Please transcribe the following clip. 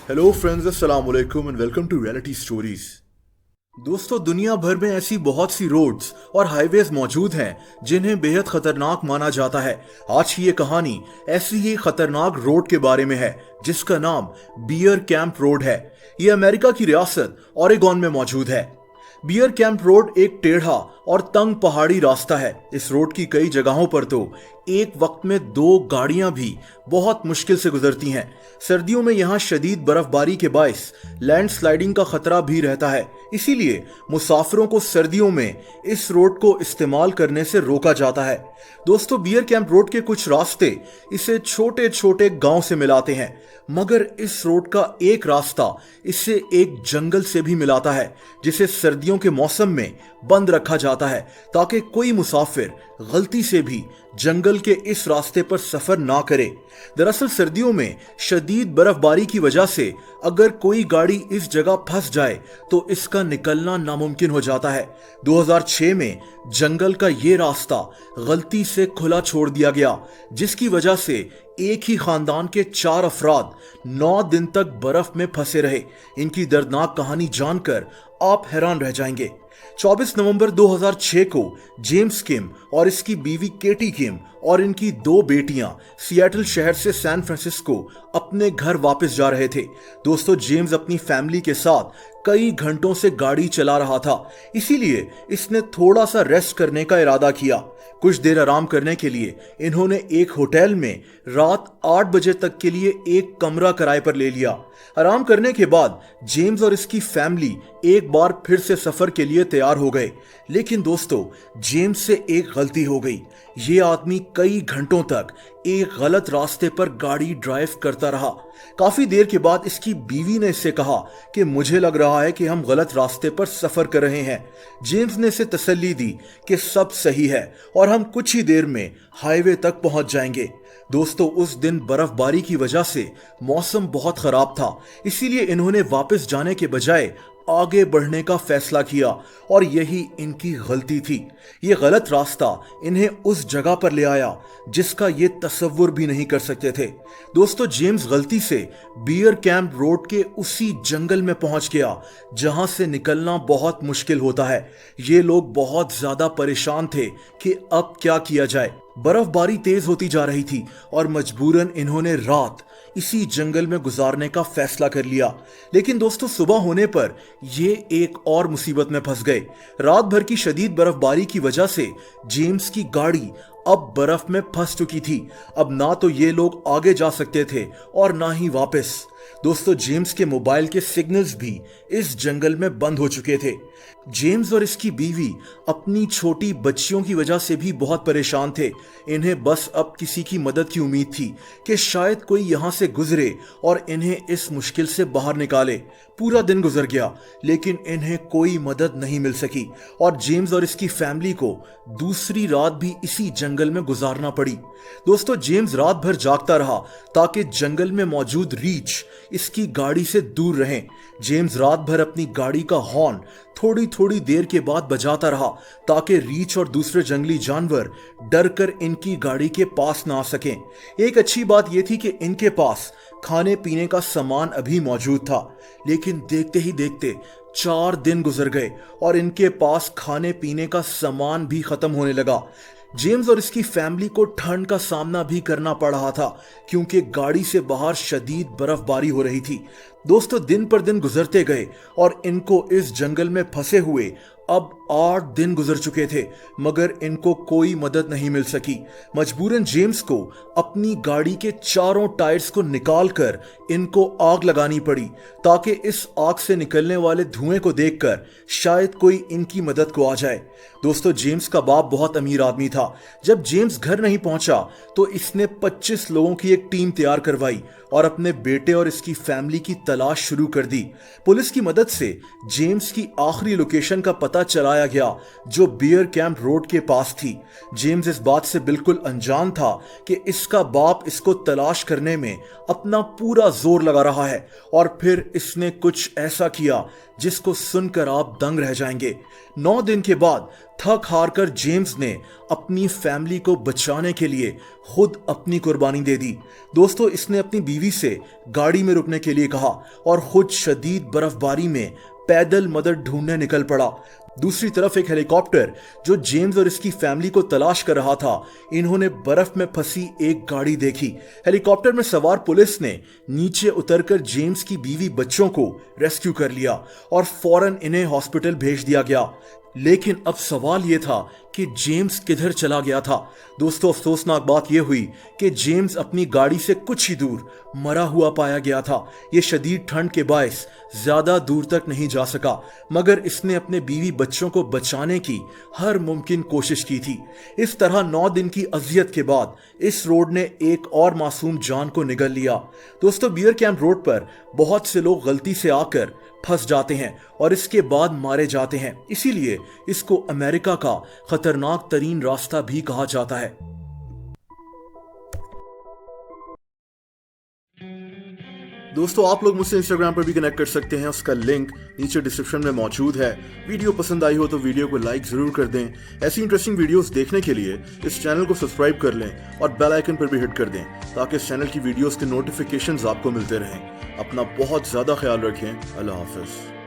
Hello friends, अस्सलाम वालेकुम and welcome to Reality Stories. दोस्तों, दुनिया भर में ऐसी बहुत सी रोड्स और हाईवेज मौजूद हैं जिन्हें बेहद खतरनाक माना जाता है। आज की ये कहानी ऐसी ही खतरनाक रोड के बारे में है जिसका नाम बियर कैंप रोड है। ये अमेरिका की रियासत ओरेगॉन में मौजूद है। बियर कैंप रोड एक टेढ़ा और तंग पहाड़ी रास्ता है। इस रोड की कई जगहों पर तो एक वक्त में 2 गाड़ियां भी बहुत मुश्किल से गुजरती हैं। सर्दियों में यहाँ शदीद बर्फबारी के बायस लैंडस्लाइडिंग का खतरा भी रहता है, इसीलिए मुसाफिरों को सर्दियों में इस रोड को इस्तेमाल करने से रोका जाता है। दोस्तों, बियर कैंप रोड के कुछ रास्ते इसे छोटे छोटे गांव से मिलाते हैं, मगर इस रोड का एक रास्ता इसे एक जंगल से भी मिलाता है जिसे सर्दियों के मौसम में बंद रखा जाता है ताकि कोई मुसाफिर गलती से भी जंगल के इस रास्ते पर सफर ना करे। दरअसल सर्दियों में शदीद बर्फबारी की वजह से अगर कोई गाड़ी इस जगह फंस जाए तो इसका निकलना नामुमकिन हो जाता है। 2006 में जंगल का ये रास्ता गलती से खुला छोड़ दिया गया, जिसकी वजह से एक ही खानदान के 4 अफराद 9 दिन तक बर्फ में फंसे रहे। इनकी दर्दनाक कहानी जानकर आप हैरान रह जाएंगे। 24 नवंबर 2006 को जेम्स किम और इसकी बीवी केटी किम और इनकी 2 बेटियां सिएटल शहर से सैन फ्रांसिस्को अपने घर वापस जा रहे थे। दोस्तों, जेम्स अपनी फैमिली के साथ कई घंटों से गाड़ी चला रहा था, इसीलिए इसने थोड़ा सा रेस्ट करने का इरादा किया। कुछ देर आराम करने के लिए इन्होंने एक होटल में रात 8 बजे तक के लिए एक कमरा किराए पर ले लिया। आराम करने के बाद जेम्स और इसकी फैमिली एक बार फिर से सफर के लिए तैयार हो गए। लेकिन दोस्तों, जेम्स से एक गलती हो गई। ये आदमी कई घंटों तक एक गलत रास्ते पर गाड़ी ड्राइव करता रहा। काफी देर के बाद इसकी बीवी ने इससे कहा कि मुझे लग रहा है कि हम गलत रास्ते पर सफर कर रहे हैं। जेम्स ने इसे तसल्ली दी कि सब सही है और हम कुछ ही देर में हाईवे तक पहुंच जाएंगे। दोस्तों, उस दिन बर्फबारी की वजह से मौसम बहुत खराब था, इसीलिए इन्होंने वापस जाने के बजाय आगे बढ़ने का फैसला किया और यही इनकी गलती थी। ये गलत रास्ता इन्हें उस जगह पर ले आया जिसका ये तसव्वुर भी नहीं कर सकते थे। दोस्तों, जेम्स गलती से बियर कैंप रोड के उसी जंगल में पहुंच गया जहां से निकलना बहुत मुश्किल होता है। ये लोग बहुत ज्यादा परेशान थे कि अब क्या किया जाए। बर्फबारी तेज होती जा रही थी और मजबूरन इन्होंने रात इसी जंगल में गुजारने का फैसला कर लिया। लेकिन दोस्तों, सुबह होने पर ये एक और मुसीबत में फंस गए। रात भर की शदीद बर्फबारी की वजह से जेम्स की गाड़ी अब बर्फ में फंस चुकी थी। अब ना तो ये लोग आगे जा सकते थे और ना ही वापस। दोस्तों, जेम्स के मोबाइल के सिग्नल्स भी इस जंगल में बंद हो चुके थे। जेम्स और इसकी बीवी अपनी छोटी बच्चियों की वजह से भी बहुत परेशान थे। इन्हें बस अब किसी की मदद की उम्मीद थी कि शायद कोई यहां से गुजरे और इन्हें इस मुश्किल से बाहर निकाले। पूरा दिन गुजर गया लेकिन इन्हें कोई मदद नहीं मिल सकी और जेम्स और इसकी फैमिली को दूसरी रात भी इसी जंगल में गुजारना पड़ी। दोस्तों, जेम्स रात भर जागता रहा ताकि जंगल में मौजूद रीछ इसकी गाड़ी से दूर रहें। जेम्स रात भर अपनी गाड़ी का हॉर्न थोड़ी थोड़ी देर के बाद बजाता रहा ताकि रीछ और दूसरे जंगली जानवर डरकर इनकी गाड़ी के पास ना आ सकें। एक अच्छी बात यह थी कि इनके पास खाने पीने का सामान अभी मौजूद था, लेकिन देखते ही देखते 4 दिन गुजर गए और इनके पास खाने पीने का सामान भी खत्म होने लगा। जेम्स और इसकी फैमिली को ठंड का सामना भी करना पड़ रहा था क्योंकि गाड़ी से बाहर शदीद बर्फबारी हो रही थी। दोस्तों, दिन पर दिन गुजरते गए और इनको इस जंगल में फंसे हुए अब 8 दिन गुजर चुके थे, मगर इनको कोई मदद नहीं मिल सकी। मजबूरन जेम्स को अपनी गाड़ी के चारों टायर्स को निकालकर इनको आग लगानी पड़ी ताकि इस आग से निकलने वाले धुएं को देखकर शायद कोई इनकी मदद को आ जाए। दोस्तों, जेम्स का बाप बहुत अमीर आदमी था। जब जेम्स घर नहीं पहुंचा तो इसने 25 लोगों की एक टीम तैयार करवाई और अपने बेटे और इसकी फैमिली की तलाश शुरू कर दी। पुलिस की मदद से जेम्स की आखिरी लोकेशन का पता चलाया बताया गया जो बियर कैंप रोड के पास थी। जेम्स इस बात से बिल्कुल अनजान था कि इसका बाप इसको तलाश करने में अपना पूरा जोर लगा रहा है और फिर इसने कुछ ऐसा किया जिसको सुनकर आप दंग रह जाएंगे। 9 दिन के बाद थक हार कर जेम्स ने अपनी फैमिली को बचाने के लिए खुद अपनी कुर्बानी दे दी। दोस्तों, इसने अपनी बीवी से गाड़ी में रुकने के लिए कहा और खुद शदीद बर्फबारी में पैदल मदद ढूंढने निकल पड़ा। दूसरी तरफ एक हेलीकॉप्टर जो जेम्स और इसकी फैमिली को तलाश कर रहा था, इन्होंने बर्फ में फंसी एक गाड़ी देखी। हेलीकॉप्टर में सवार पुलिस ने नीचे उतरकर जेम्स की बीवी बच्चों को रेस्क्यू कर लिया और फौरन इन्हें हॉस्पिटल भेज दिया गया। लेकिन अब सवाल यह था कि जेम्स किधर चला गया था। दोस्तों, अफसोसनाक बात यह हुई कि जेम्स अपनी गाड़ी से कुछ ही दूर मरा हुआ पाया गया था। यह शदीद ठंड के बायस ज्यादा दूर तक नहीं जा सका, मगर इसने अपने बीवी बच्चों को बचाने की हर मुमकिन कोशिश की थी। इस तरह 9 दिन की अजियत के बाद इस रोड ने एक और मासूम जान को निगल लिया। दोस्तों, बियर कैंप रोड पर बहुत से लोग गलती से आकर फंस जाते हैं और इसके बाद मारे जाते हैं, इसीलिए इसको अमेरिका का खतरनाक तरीन रास्ता भी कहा जाता है। दोस्तों, आप लोग मुझसे इंस्टाग्राम पर भी कनेक्ट कर सकते हैं, उसका लिंक नीचे डिस्क्रिप्शन में मौजूद है। वीडियो पसंद आई हो तो वीडियो को लाइक जरूर कर दें। ऐसी इंटरेस्टिंग वीडियोस देखने के लिए इस चैनल को सब्सक्राइब कर लें और बेल आइकन पर भी हिट कर दें ताकि इस चैनल की वीडियोस के नोटिफिकेशंस आपको मिलते रहें। अपना बहुत ज्यादा ख्याल रखें। अल्लाह हाफिज।